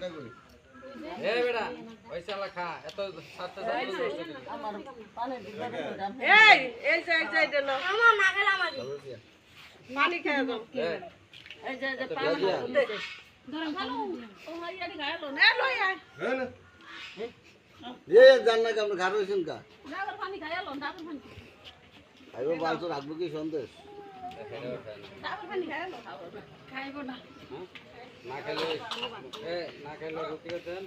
এ বেটা পয়সা লেখা এত সাতটা আমার পানি দিবা এই সাইড লো আমার না গেল আমার পানি খেয়ে দাও এই যে পানি ধরো ভালো ও হাইয়ারি গায়লো না লই আয় এ জান্না কেমন ঘাট হইছেন কা ডাবল পানি খাইলো ডাবল পানি আইবো বালতো রাখবো কি সন্দেশ ডাবল পানি খাইলো খাইবো না না খেলে না খেলে রুটি দেন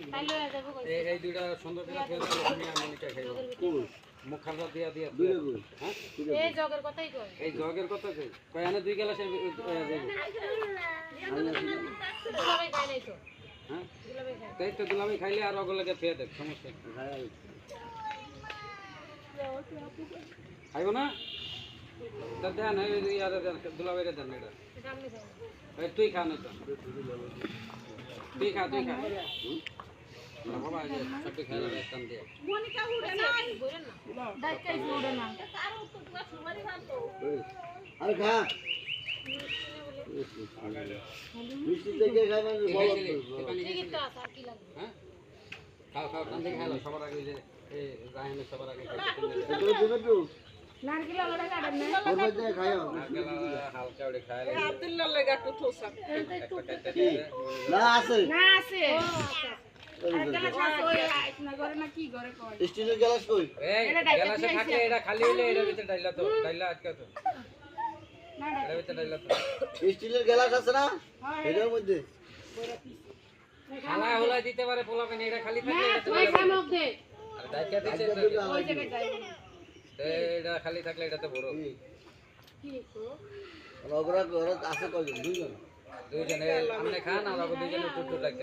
এই দুইটা সুন্দর করে খেয়ে দেন আমি মনিকা খাইব মুখ খাজা দিয়া দিয়া দুইটা কই হ্যাঁ এই জগের কথাই কই এই জগের কথা কই কই আনে দুই গ্লাস সবাই খাই নাই তো হ্যাঁ তাই তো দুলামি খাইলে আর ওগুলোকে খেয়ে দেব সমস্যা খাইব না তা দেন এই আর দেন দুলাবাইরে দেন এটা এই তুই খা না তো তুই খা বাবা যে সবটি খাই না কাম দিয়ে মনিকা উড়ে না বলেন না ডাকাই উড়ে না কারো তো পুরো সুমারি ভালো আরে খা মিষ্টি থেকে খাবেন বলো ঠিক তো আছে আর কি লাগবে হ্যাঁ খাও কাম দিয়ে খাইলো সবার আগে যে এই রায়নে সবার আগে এগুলো দিবে তো নারকেল আলাদা কাটেন না ওর মধ্যে খাইও হালকা ওরে খাইলে আব্দুল্লাহ লাগা একটু ঠোসা না আছে না আছে স্টিলের গ্লাস কই এই গ্লাসে থাকে এটা খালি হইলে এর ভিতরে ডাইলা তো ডাইলা আটকা তো এর ভিতরে ডাইলা তো স্টিলের গ্লাস আছে না এটার মধ্যে খালা হলা দিতে পারে পোলাবে না এটা খালি থাকে এটা তো আরে দাইকা দিছে এটা খালি থাকলে এটা তো বড় ওরা ওরা আছে কয়জন দুইজন দুইজনে আমনে খান আর দুইজনে টুটু রাখতে